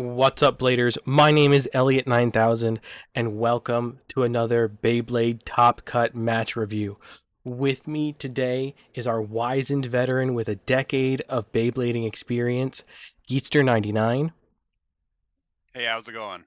What's up, Bladers? My name is Elliot9000, and welcome to another Beyblade Top Cut match review. With me today is our wizened veteran with a decade of Beyblading experience, Geetster99. Hey, how's it going?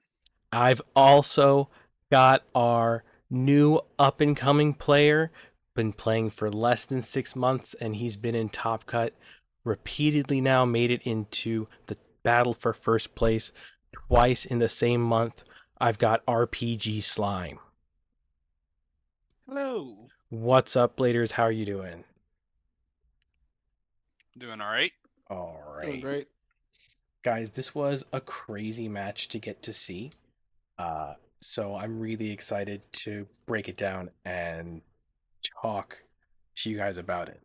I've also got our new up and coming player, been playing for less than 6 months, and he's been in Top Cut repeatedly now, made it into the battle for first place twice in the same month. I've got RPG Slime. Hello. What's up, Bladers? How are you doing? Doing all right? All Doing right. great. Guys, this was a crazy match to get to see. So I'm really excited to break it down and talk to you guys about it.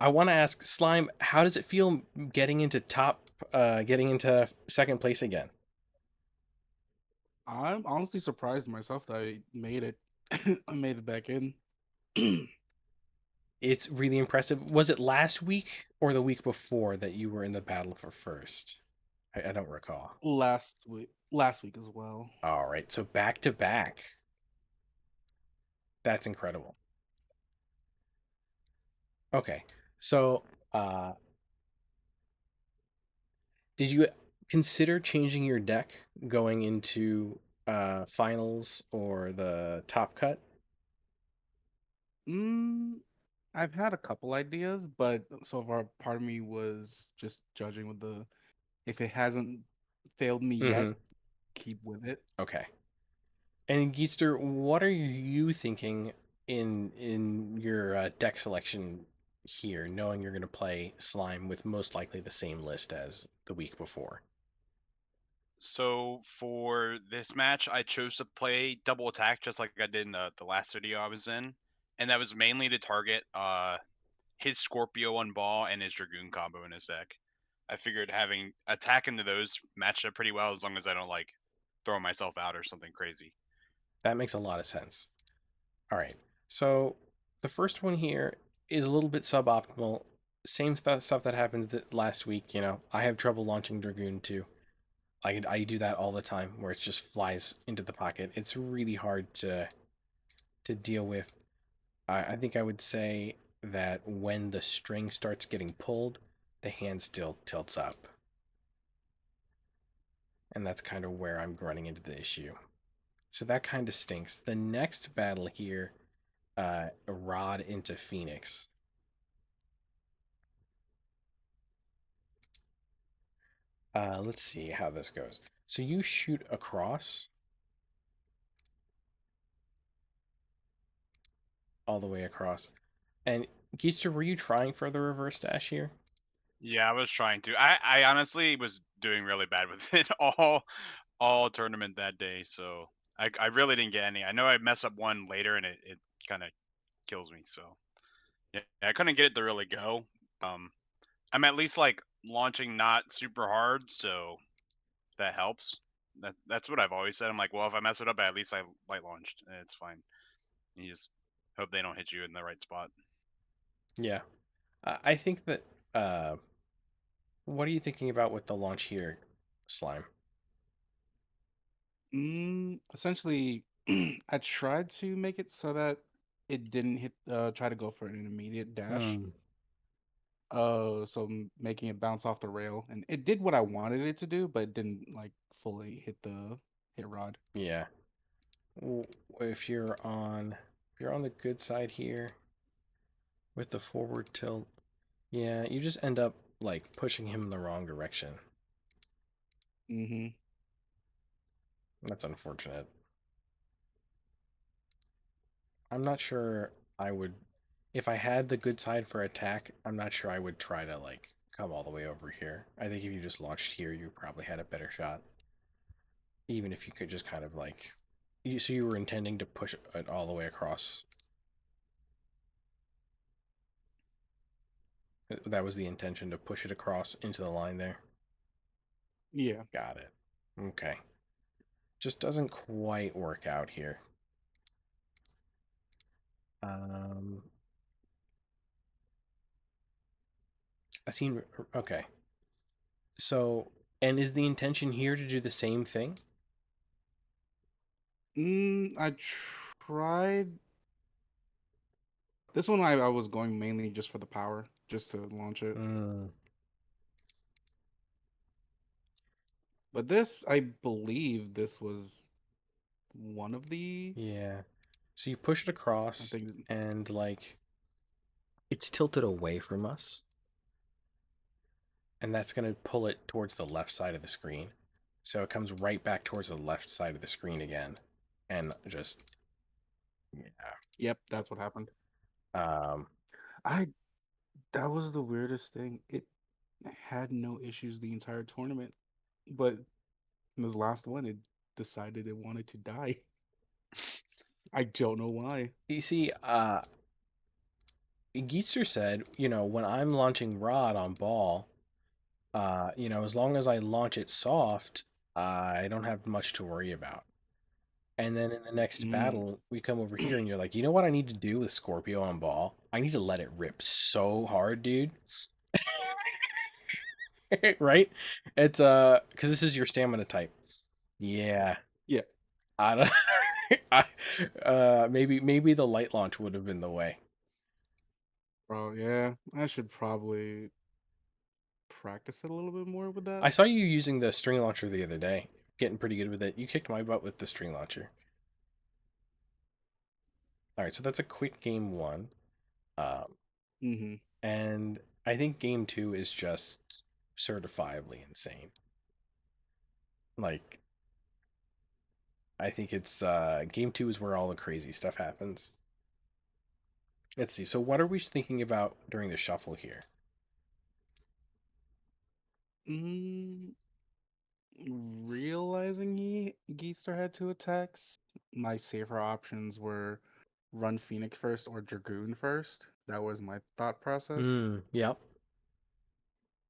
I want to ask Slime, how does it feel getting into second place again? I'm honestly surprised myself that I made it. I made it back in. It's really impressive. Was it last week or the week before that you were in the battle for first? I don't recall. Last week as well. All right, so back to back. That's incredible. Okay, so uh, did you consider changing your deck going into finals or the top cut? Mm, I've had a couple ideas, but so far part of me was just judging with the if it hasn't failed me Mm-hmm. yet, keep with it. Okay. And Geetster, what are you thinking in your deck selection here, knowing you're going to play Slime with most likely the same list as the week before? So for this match, I chose to play double attack just like I did in the last video I was in, and that was mainly to target his Scorpio on ball and his Dragoon combo in his deck. I figured having attack into those matched up pretty well as long as I don't like throw myself out or something crazy. That makes a lot of sense. All right. So the first one here is a little bit suboptimal. Same stuff that happens last week. I have trouble launching Dragoon too. I do that all the time, where it just flies into the pocket. It's really hard to deal with. I think I would say that when the string starts getting pulled, the hand still tilts up, and that's kind of where I'm running into the issue. So that kind of stinks. The next battle here, Rod into Phoenix. Let's see how this goes. So you shoot across all the way across. And Geetster, were you trying for the reverse dash here? Yeah, I was trying to. I honestly was doing really bad with it all tournament that day, so I really didn't get any. I know I messed up one later and it kind of kills me. So yeah, I couldn't get it to really go. Um, I'm at least like launching not super hard, so that helps. That's what I've always said. I'm like, well, if I mess it up, at least I light launched, and it's fine. You just hope they don't hit you in the right spot. Yeah. I think that. Uh, what are you thinking about with the launch here, Slime? Essentially, I tried to make it so that it didn't try to go for an immediate dash. Hmm. Making it bounce off the rail, and it did what I wanted it to do, but it didn't like fully hit rod. Yeah. If you're on the good side here with the forward tilt, yeah, you just end up like pushing him in the wrong direction. Mm-hmm. That's unfortunate. I'm not sure I would, if I had the good side for attack, I'm not sure I would try to like come all the way over here. I think if you just launched here, you probably had a better shot. Even if you could just kind of like, so you were intending to push it all the way across. That was the intention, to push it across into the line there. Yeah. Got it. Okay. Just doesn't quite work out here. Um, I seen. Okay. So, and is the intention here to do the same thing? I tried this one. I was going mainly just for the power, just to launch it. Mm, But this, I believe, this was one of the. yeah. So you push it I across, think. and like it's tilted away from us, and that's going to pull it towards the left side of the screen. So it comes right back towards the left side of the screen again, and just yeah. Yep, that's what happened. Um, I That was the weirdest thing. It had no issues the entire tournament, but in this last one, it decided it wanted to die. I don't know why. you see, Geetster said, when I'm launching rod on ball, as long as I launch it soft, I don't have much to worry about. And then in the next Mm. battle, we come over here and you're like, you know what I need to do with Scorpio on ball? I need to let it rip so hard, dude. Right? It's because this is your stamina type. Yeah. Yeah. I don't maybe the light launch would have been the way. Bro, yeah. I should probably practice it a little bit more with that. I saw you using the string launcher the other day, getting pretty good with it. You kicked my butt with the string launcher. All right, so that's a quick game one. Um, Mm-hmm. and I think game two is just certifiably insane. Like, I think it's game two is where all the crazy stuff happens. Let's see. So, what are we thinking about during the shuffle here? Mm, realizing Geetster had two attacks, my safer options were run Phoenix first or Dragoon first. That was my thought process. Yep.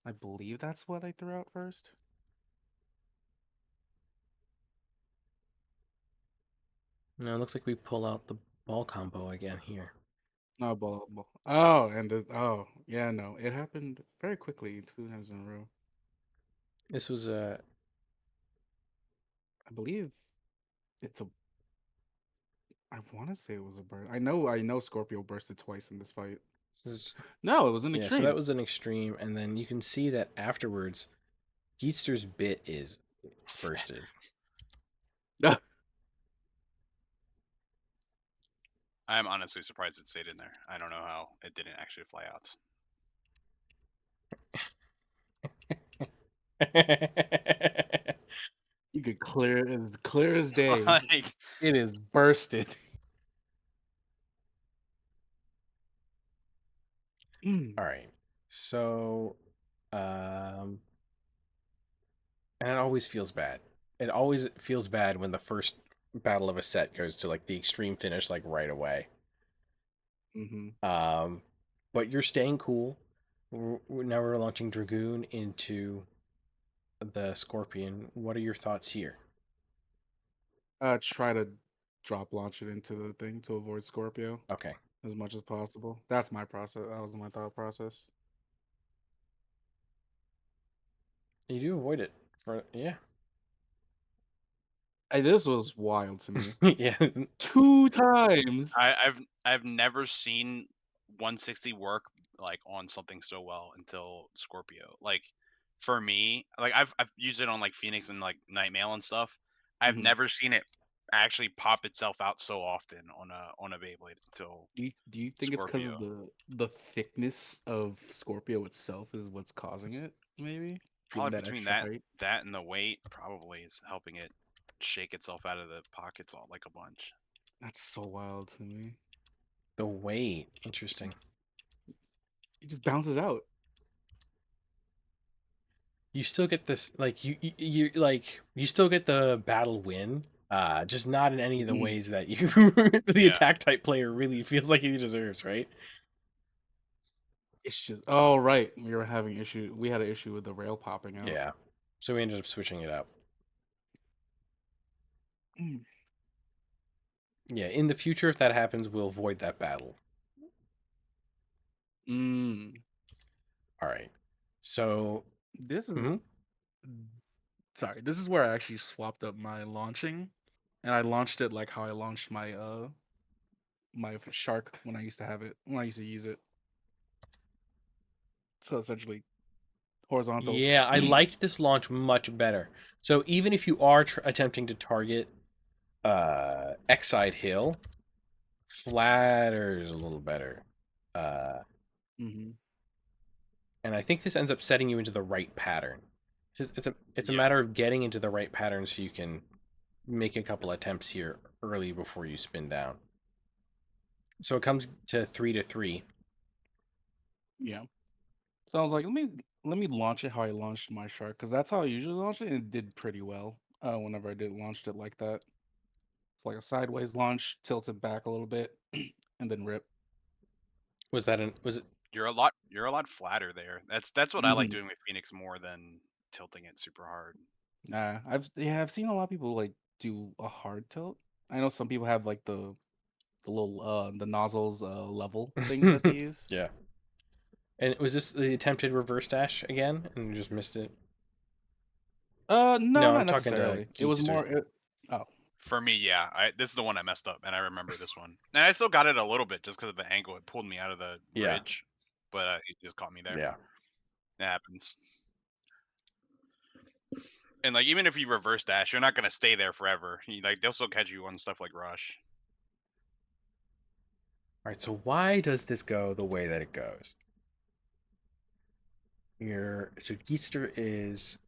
I believe that's what I threw out first. Now it looks like we pull out the ball combo again here. No, ball. Oh, oh, yeah, no. It happened very quickly 2 times in a row. This was a I believe it's a. I want to say it was a burst. I know Scorpio bursted twice in this fight. this is No, it was an yeah. So that extreme. was an extreme, and then you can see that afterwards, Geetster's bit is bursted. I'm honestly surprised it stayed in there. I don't know how it didn't actually fly out. You could clear as day. Like, It is bursted. Mm, All right. So, um, and it always feels bad. It always feels bad when the first battle of a set goes to like the extreme finish, like right away. hmm Um, but you're staying cool. Now we're launching Dragoon into the Scorpion. What are your thoughts here? Try to drop launch it into the thing to avoid Scorpio Okay. as much as possible. That's my process. That was my thought process. You do avoid it for yeah. This was wild to me. Yeah. 2 times. I've never seen 160 work like on something so well until Scorpio. Like for me, like I've used it on like Phoenix and like Night Mail and stuff. I've hmm never seen it actually pop itself out so often on a Beyblade until Do you think it's because Scorpio. of the thickness of Scorpio itself is what's causing it? Maybe giving Probably that between extra height. that and the weight probably is helping it shake itself out of the pockets all like a bunch. That's so wild to me. The weight. It just Interesting. it just bounces out. You still get this like you like you still get the battle win. Just not in any of the Mhm. ways that you the Yeah. attack type player really feels like he deserves, right? It's just oh right, we were having issue. We had an issue with the rail popping out. Yeah. So we ended up switching it up. Mm. Yeah, in the future if that happens, we'll avoid that battle. Mm. All right. So, This is mhm. Sorry, this is where I actually swapped up my launching, and I launched it like how I launched my shark when I used to have it when I used to use it. So essentially horizontal. Yeah, I liked this launch much better. So even if you are attempting to target X side hill, flatter's a little better. Uh, Hmm. and I think this ends up setting you into the right pattern. It's a Yeah. matter of getting into the right pattern so you can make a couple attempts here early before you spin down. So it comes to 3-3. Yeah. So I was like, let me launch it how I launched my shark, because that's how I usually launch it, and it did pretty well. Whenever I did launched it like that, it's like a sideways launch, tilted back a little bit, and then rip. Was it? You're a lot flatter there. That's what I like Hmm. doing with Phoenix more than tilting it super hard. I've seen a lot of people like do a hard tilt. I know some people have like the little the nozzles level thing that they use. Yeah. And was this the attempted reverse dash again and you just missed it? No, No, I'm not talking to necessarily. It was Geetster. more. Oh, For me, yeah, this is the one I messed up, and I remember this one. And I still got it a little bit just because of the angle. It pulled me out of the Yeah. ridge, but it just caught me there. Yeah. It happens. And like even if you reverse dash, you're not gonna stay there forever. Like they'll still catch you on stuff like rush. All right, so why does this go the way that it goes? So Geetster is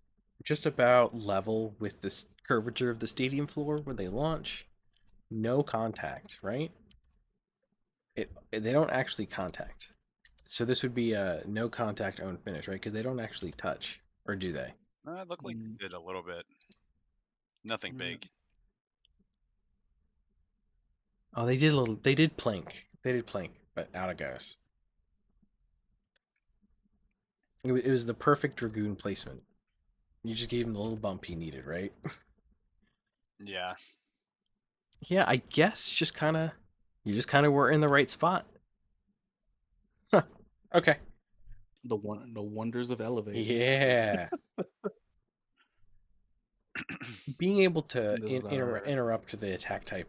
just about level with this curvature of the stadium floor when they launch. No contact, right? They don't actually contact. So this would be a no contact own finish, right? Because they don't actually touch, or do they? It looked like mm, it did a little bit. Nothing mm, big. Oh, they did a little. They did plink. They did plink, but out it goes. It was the perfect dragoon placement. You just gave him the little bump he needed, right? Yeah. Yeah, I guess you just kind of were in the right spot. Huh. Okay. the wonders of elevators. Yeah. Being able to This is interrupt the attack type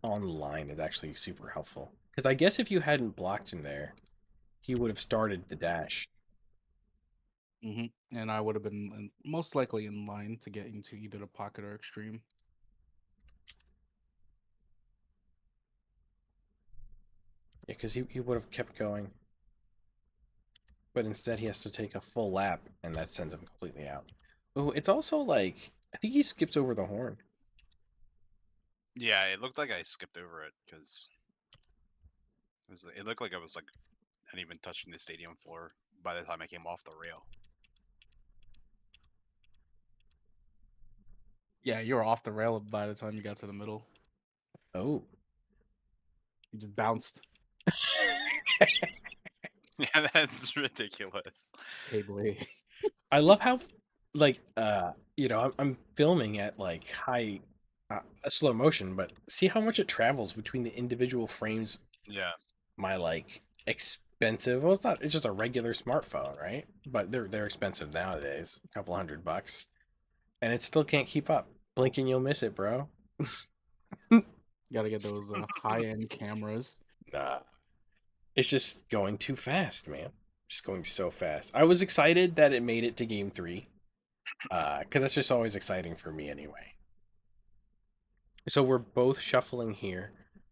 online is actually super helpful. Because I guess if you hadn't blocked him there, he would have started the dash. and I would have been most likely in line to get into either the pocket or extreme. Yeah, because he would have kept going. But instead, he has to take a full lap, and that sends him completely out. Oh, it's also like, I think he skips over the horn. Yeah, it looked like I skipped over it because it looked like I was like not even touching the stadium floor by the time I came off the rail. Yeah, you were off the rail by the time you got to the middle. Oh. You just bounced. Yeah, that's ridiculous. Beyblade. I love how, like, I'm filming at, like, high, slow motion, but see how much it travels between the individual frames. Yeah. My, like, expensive, well, it's just a regular smartphone, right? But they're expensive nowadays, a couple $100. And it still can't keep up. Blink and you'll miss it, bro. Gotta get those high-end cameras. Nah. It's just going too fast, man. Just going so fast. I was excited that it made it to game 3. Because that's just always exciting for me anyway. So we're both shuffling here.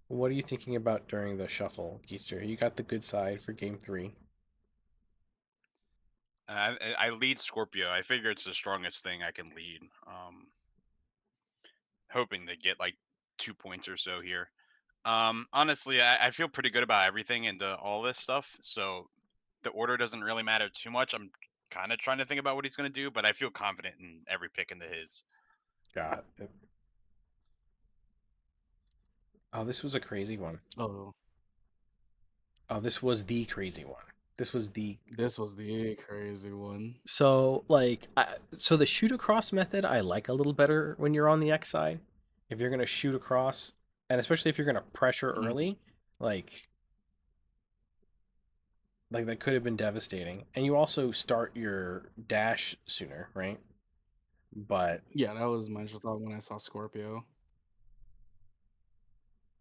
What are you thinking about during the shuffle, Geetster? You got the good side for game 3. I lead Scorpio. I figure it's the strongest thing I can lead. Hoping to get like 2 points or so here. Honestly, I feel pretty good about everything into all this stuff. So the order doesn't really matter too much. I'm kind of trying to think about what he's going to do, but I feel confident in every pick into his. Got it. Oh, this was a crazy one. Oh, Oh, this was the crazy one. This was the this was the crazy one. So, like, so the shoot across method I like a little better when you're on the X side. If you're gonna shoot across, and especially if you're gonna pressure Mhm. early, like, that could have been devastating. And you also start your dash sooner, right? but Yeah, that was my initial thought when I saw Scorpio.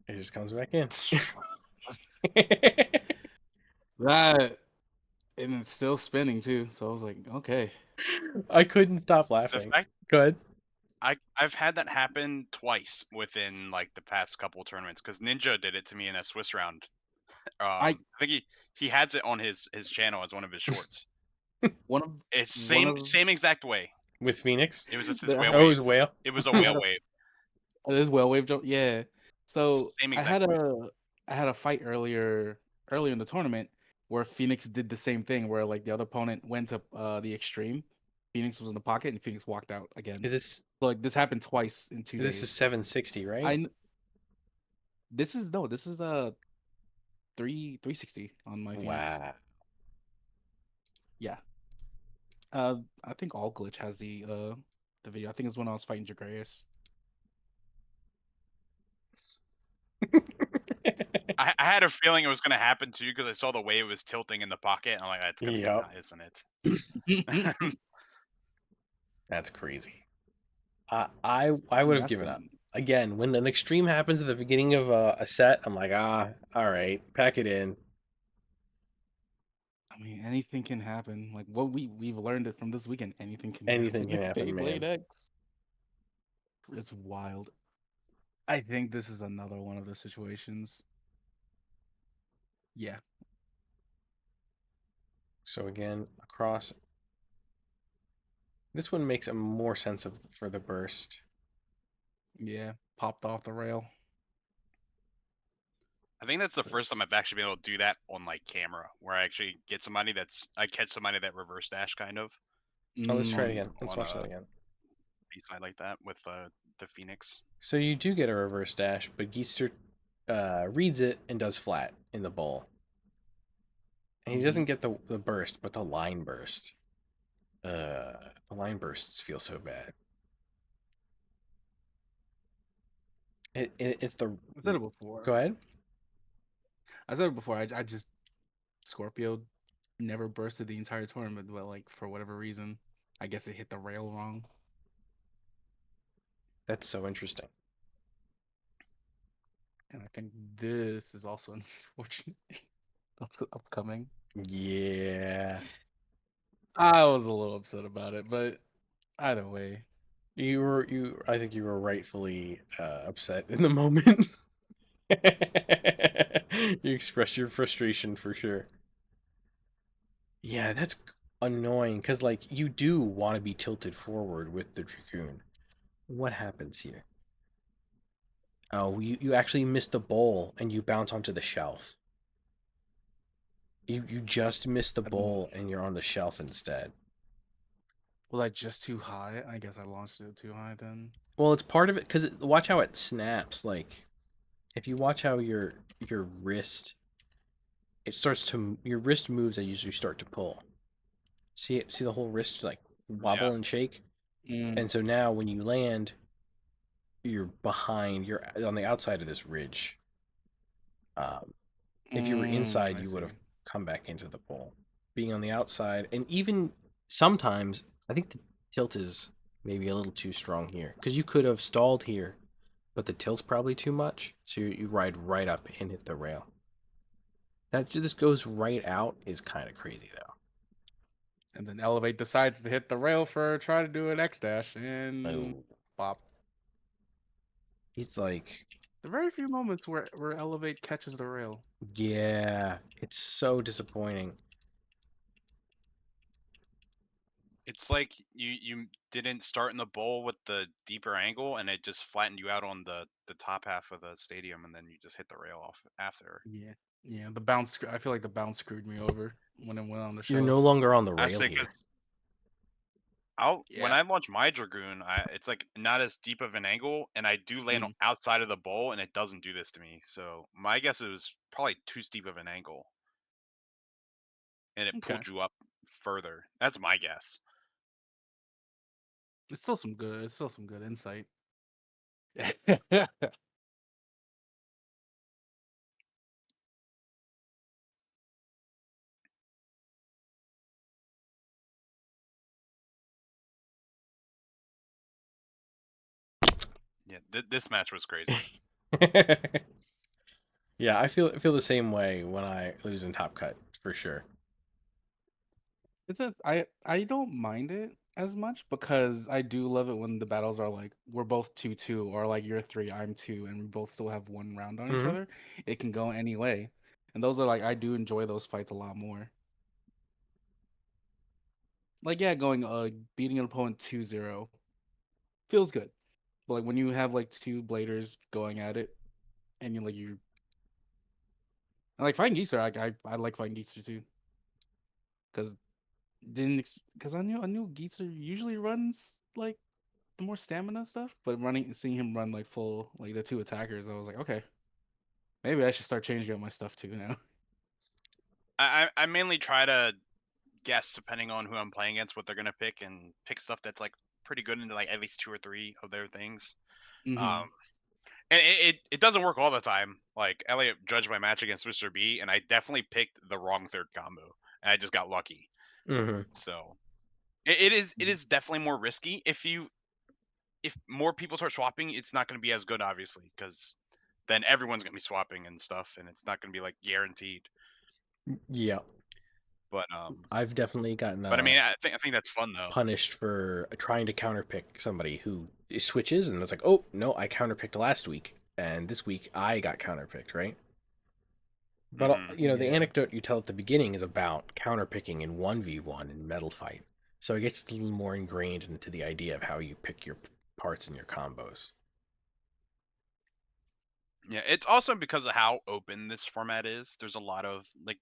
it just comes back in. That and it's still spinning too. So I was like, okay. I couldn't stop The laughing. fact Good. I've had that happen twice within like the past couple tournaments because Ninja did it to me in a Swiss round. I I think he has it on his channel as one of his shorts. one of It's one same of same exact way. With Phoenix? It was just his the whale Oh, it was wave. a whale. It was a I whale had a wave. this well wave jump. Yeah. So Same I exact had way. a fight earlier in the tournament where Phoenix did the same thing where like the other opponent went to the extreme. Phoenix was in the pocket and Phoenix walked out again. Is this So like this happened twice in two this is days. 760, right? I kn- this is no, this is the 360 on my Phoenix. Wow. Yeah. I think all glitch has the video. I think it's when I was fighting Jagreus. I had a feeling it was gonna happen too because I saw the way it was tilting in the pocket. And I'm like, that's gonna be Yep. not, isn't it? That's crazy. I would have That's given some. up. Again, when an extreme happens at the beginning of a set, I'm like, all right, pack it in. I mean, anything can happen. Like what we've learned it from this weekend. Anything can happen Anything can with happen, Beyblade man. X. It's wild. I think this is another one of the situations. Yeah, So again, across. This one makes a more sense for the burst. yeah. Popped off the rail. I think that's the first time I've actually been able to do that on like camera, where I actually get somebody I catch somebody that reverse dash kind of Oh, let's try it Mm, again. Let's on watch that a again. B-side like that with the Phoenix. So you do get a reverse dash, but Geetster reads it and does flat in the bowl. And he hmm doesn't get the burst, but the line burst. The line bursts feel so bad. It's the. I said it before. Go ahead. I said it before. I just Scorpio never bursted the entire tournament, but like for whatever reason, I guess it hit the rail wrong. That's so interesting. And I think this is also unfortunate. That's upcoming. Yeah. I was a little upset about it, but either way, I think you were rightfully upset in the moment. You expressed your frustration for sure. Yeah, that's annoying because like you do want to be tilted forward with the Dragoon. What happens here? Oh, you actually missed the bowl and you bounce onto the shelf. You just missed the I don't. bowl and you're on the shelf instead. Was I just too high? I guess I launched it too high then. Well, it's part of it because watch how it snaps. Like if you watch how your wrist, it starts to your wrist moves as you start to pull. See it? See the whole wrist like Yeah. wobble and shake. Mm, And so now when you land, you're behind. You're on the outside of this ridge. Um, if you were inside, I you would see. have come back into the bowl. Being on the outside, and even sometimes, I think the tilt is maybe a little too strong here because you could have stalled here, but the tilt's probably too much. So you ride right up and hit the rail. That this goes right out is kind of crazy And then Elevate decides to hit the rail for try to do an X dash though. and Oh, bop. he's like, The very few moments where Elevate catches the rail. yeah, it's so disappointing. It's like you didn't start in the bowl with the deeper angle, and it just flattened you out on the top half of the stadium, and then you just hit the rail off after. Yeah. Yeah, the bounce. I feel like the bounce screwed me over when it went on the You're no shelf. longer on the I rail say because here. when Yeah. I launch my Dragoon, it's like not as deep of an angle, and I do land Mm, outside of the bowl, and it doesn't do this to me. So my guess is probably too steep of an angle, and it okay. pulled you up further. That's my guess. It's still some good. It's still some good insight. Yeah, this match was crazy. Yeah, I feel the same way when I lose in Top Cut for sure. I don't mind it as much because I do love it when the battles are like we're both 2-2 or like you're 3, I'm 2 and we both still have one round on each Hmm. other. It can go any way. And those are like I do enjoy those fights a lot more. Like yeah, going beating an opponent 2-0 feels good. But like when you have like two bladers going at it and you I like fighting Geetster, I like fighting Geetster too. Cause because I knew Geetzer usually runs like the more stamina stuff, but seeing him run like full like the two attackers, I was like, okay, maybe I should start changing up my stuff too now. I mainly try to guess depending on who I'm playing against what they're gonna pick and pick stuff that's like pretty good into like at least two or three of their things. Hmm. Um, and it doesn't work all the time. Like Elliot judged my match against Mr. B, and I definitely picked the wrong third combo, and I just got lucky. Hmm. So it is definitely more risky if more people start swapping. It's not going to be as good, obviously, because then everyone's going to be swapping and stuff, and it's not going to be like guaranteed. Yeah, But I've definitely gotten but I mean, I think that's fun though. punished for trying to counterpick somebody who switches, and it's like, oh no, I counterpicked last week, and this week I got counterpicked, right? But Hmm. the Yeah, anecdote you tell at the beginning is about counterpicking in 1v1 in Metal Fight, so it gets a little more ingrained into the idea of how you pick your parts and your combos. Yeah, it's also because of how open this format is. There's a lot of like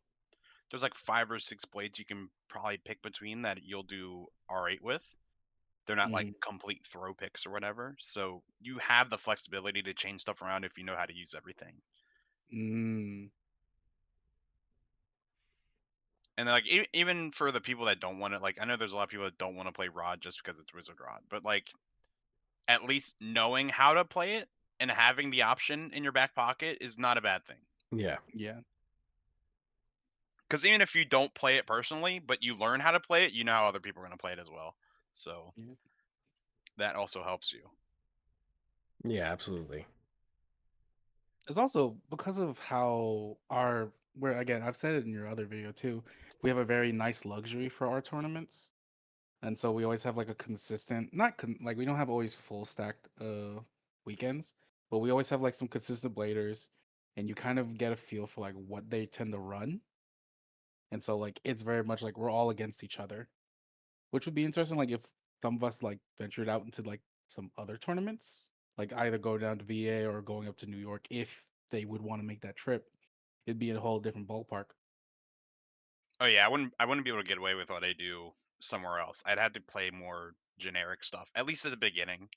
there's like five or six blades you can probably pick between that you'll do all right with. They're not like hmm, complete throw picks or whatever. So you have the flexibility to change stuff around if you know how to use everything. mm, And like even for the people that don't want to, like I know there's a lot of people that don't want to play Rod just because it's Wizard Rod, but like at least knowing how to play it and having the option in your back pocket is not a bad thing. Yeah, yeah, Because even if you don't play it personally, but you learn how to play it, you know how other people are going to play it as well. So yeah. that also helps you. yeah, absolutely. It's also because of how our where again I've said it in your other video too. We have a very nice luxury for our tournaments. And so we always have like a consistent, not like we don't have always full stacked weekends, but we always have like some consistent bladers, and you kind of get a feel for like what they tend to run. And so like it's very much like we're all against each other, which would be interesting. Like if some of us like ventured out into like some other tournaments, like either go down to VA or going up to New York if they would want to make that trip, it'd be a whole different ballpark. Oh yeah, I wouldn't be able to get away with what I do somewhere else. I'd have to play more generic stuff, at least at the beginning.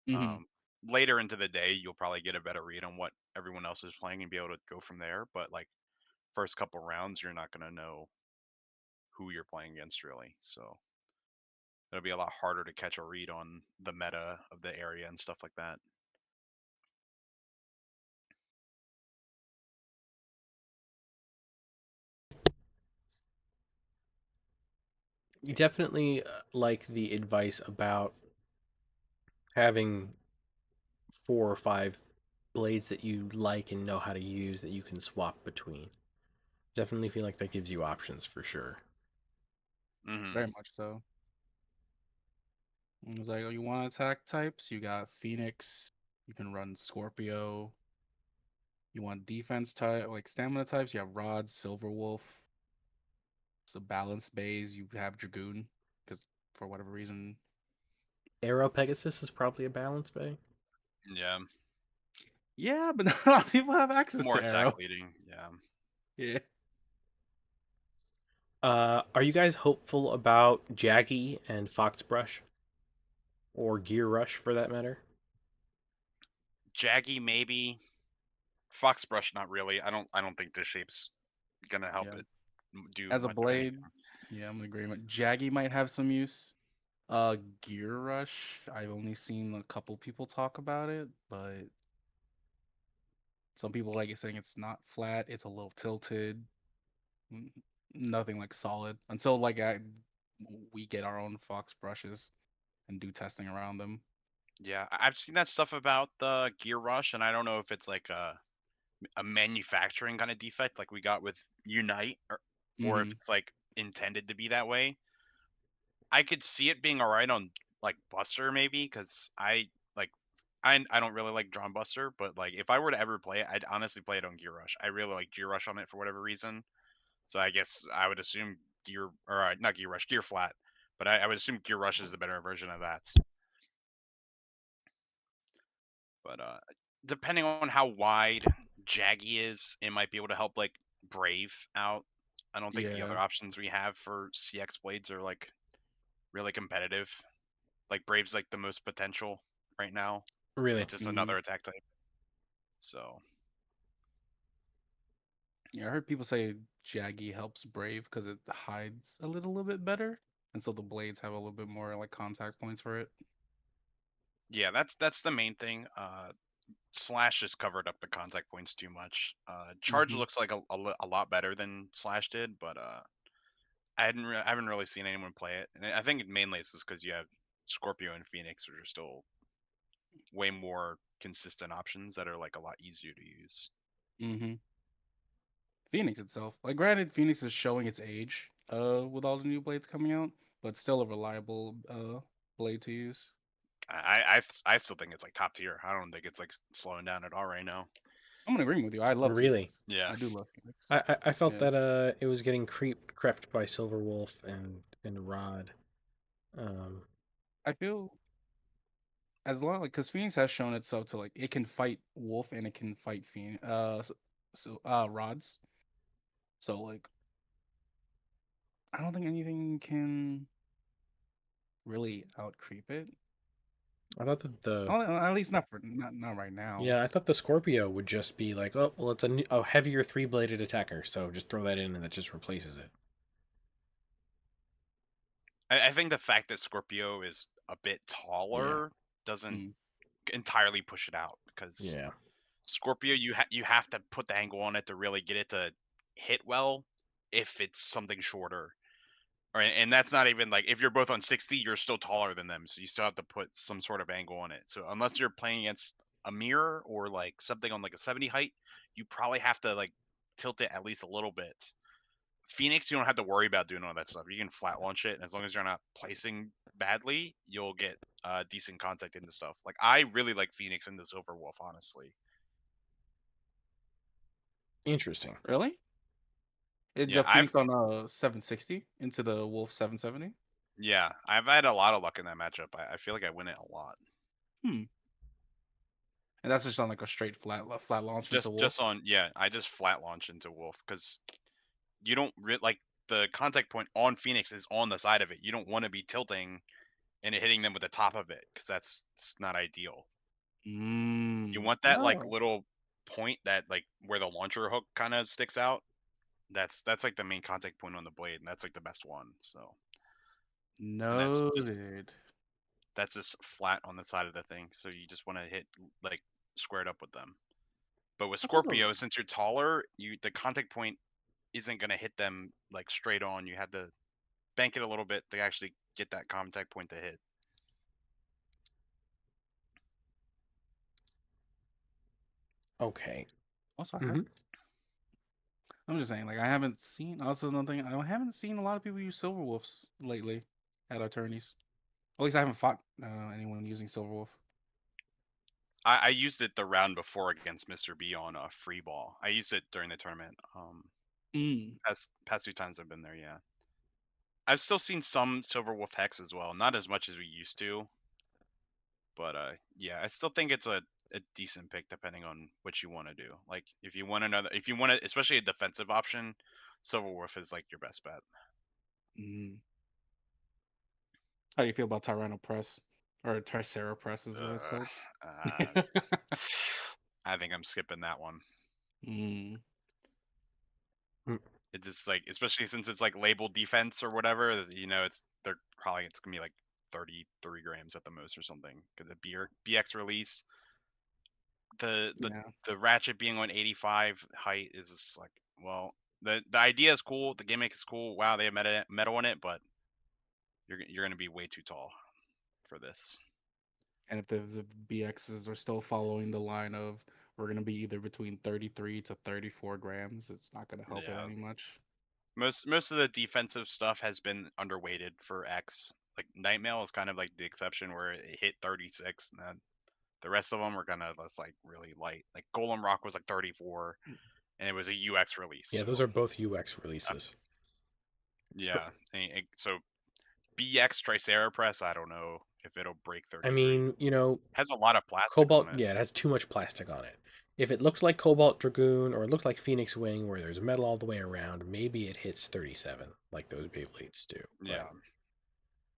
Hmm. Um, Later into the day, you'll probably get a better read on what everyone else is playing and be able to go from there. But like first couple rounds, you're not gonna know who you're playing against really. So it'll be a lot harder to catch a read on the meta of the area and stuff like that. You definitely like the advice about having 4 or 5 blades that you like and know how to use that you can swap between. Definitely feel like that gives you options for sure. Hmm. Very much so. It was like, oh, you want attack types? You got Phoenix. You can run Scorpio. You want defense type, like stamina types? You have Rod, Silver Wolf. It's a balanced base. You have Dragoon, because for whatever reason. Arrow Pegasus is probably a balance bay. Yeah, Yeah, but not a lot of people have access more to attack Arrow. leading. Yeah. Yeah. Are you guys hopeful about Jaggy and Foxbrush or Gear Rush for that matter? Jaggy maybe. Foxbrush not really. I don't think this shape's gonna help Yeah. it do As a much of anything. blade, yeah, I'm in agreement. Jaggy might have some use. Gear Rush, I've only seen a couple people talk about it, but some people like it saying it's not flat, it's a little tilted. N- Nothing like solid until we get our own Fox brushes and do testing around them. Yeah, I've seen that stuff about the Gear Rush, and I don't know if it's like a manufacturing kind of defect, like we got with Unite, or if Hmm. it's like intended to be that way. I could see it being alright on like Buster maybe, because like I don't really like Drawn Buster, but like if I were to ever play it, I'd honestly play it on Gear Rush. I really like Gear Rush on it for whatever reason. So I guess I would assume not Gear Rush, Gear Flat. But I would assume Gear Rush is the better version of that. But depending on how wide Jaggy is, it might be able to help like Brave out. I don't think the Yeah. other options we have for CX blades are like really competitive. Like Brave's like the most potential right now. Really. It's just Hmm. another attack type. So Yeah, I heard people say Jaggy helps Brave because it hides a little bit better, and so the blades have a little bit more like contact points for it. yeah, that's the main thing. Slash just covered up the contact points too much. Charge Hmm. looks like a lot better than Slash did, but I haven't really seen anyone play it, and I think mainly it's just because you have Scorpio and Phoenix, which are still way more consistent options that are like a lot easier to use. Hmm. Phoenix itself, like granted, Phoenix is showing its age, with all the new blades coming out, but still a reliable blade to use. I still think it's like top tier. I don't think it's like slowing down at all right now. I'm in agreement with you. I love Really. Phoenix. Yeah, I do love Phoenix. I felt Yeah, that it was getting crept by Silverwolf and Rod. Um, I feel as long like because Phoenix has shown itself to like it can fight Wolf and it can fight Phoenix. Rods. So like I don't think anything can really out creep it. I thought that the At least not for not right now. yeah, I thought the Scorpio would just be like, oh well, it's a heavier three bladed attacker, so just throw that in and that just replaces it. I think the fact that Scorpio is a bit Yeah, taller doesn't Mm. entirely push it out because yeah, Scorpio you have to put the angle on it to really get it to hit well if it's something shorter. Right, and that's not even like if you're both on 60, you're still taller than them, so you still have to put some sort of angle on it. So unless you're playing against a mirror or like something on like a 70 height, you probably have to like tilt it at least a little bit. Phoenix, you don't have to worry about doing all that stuff. You can flat launch it, and as long as you're not placing badly, you'll get decent contact into stuff. Like I really like Phoenix into Silverwolf, honestly. interesting. Really? Yeah, The Phoenix on 760 into the Wolf 770? I've had a lot of luck in that matchup. I feel like I win it a lot. Hmm. And that's just on like a straight flat launch into Just Wolf. on I just flat launch into Wolf because you don't like the contact point on Phoenix is on the side of it. You don't want to be tilting and hitting them with the top of it because it's not ideal. You Mm. want that like Oh, little point that like where the launcher hook kind of sticks out. That's like the main contact point on the blade, and that's like the best one. So, and noted. that's just flat on the side of the thing. So you just want to hit like squared up with them. But with I thought those. Scorpio, since you're taller, you the contact point isn't gonna hit them like straight on. You have to bank it a little bit to actually get that contact point to hit. Okay. Also, Hmm. I'm just saying, like I haven't seen. Also, another thing, I haven't seen a lot of people use Silver Wolves lately at our tourneys. At least I haven't fought anyone using Silver Wolf. I used it the round before against Mr. B on a free ball. I used it during the tournament. Mm. Past two times I've been there, yeah. I've still seen some Silver Wolf Hex as well, not as much as we used to, but yeah, I still think it's a decent pick depending on what you want to do. Like if you want to, especially a defensive option, Silver Wolf is like your best bet. Mm. How do you feel about Tyranno Press or Tricera Press, is what it's Uh, called? uh, I think I'm skipping that one. Mm. It just like, especially since it's like labeled defense or whatever, it's gonna be like 33 grams at the most or something. Because the BX release, the the Yeah. the ratchet being on 85 height is just like, well, the idea is cool, the gimmick is cool. Wow, they have meta on it, but you're gonna be way too tall for this. And if the BXs are still following the line of we're gonna be either between 33 to 34 grams, it's not gonna help it Yeah. any much. Most of the defensive stuff has been underweighted for X. Like Nightmail is kind of like the exception where it hit 36, and then the rest of them were kind of just like really light. Like Golem Rock was like 34, and it was a UX release. Yeah, So those are both UX uh, releases. So, yeah, so BX Tricera Press, I don't know if it'll break I 33. mean, you know, Has a lot of plastic Cobalt, on it. yeah, it has too much plastic on it. If it looks like Cobalt Dragoon or it looks like Phoenix Wing where there's metal all the way around, maybe it hits 37 like those Beyblades do. But Yeah,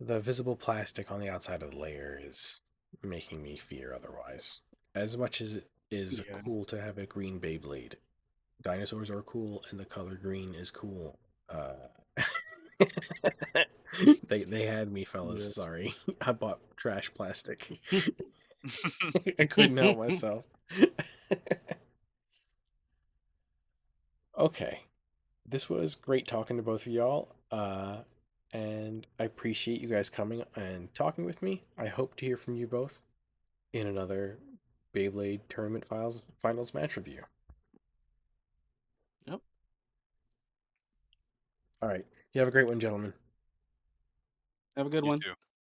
the visible plastic on the outside of the layer is making me fear otherwise. As much as it is Yeah. cool to have a green Beyblade, dinosaurs are cool and the color green is cool. Uh, they had me, fellas. Yes. Sorry, I bought trash plastic. I couldn't help myself. Okay, this was great talking to both of y'all. And I appreciate you guys coming and talking with me. I hope to hear from you both in another Beyblade Tournament Files Finals match review. Yep. All right, you have a great one, gentlemen. Have a good you one. too.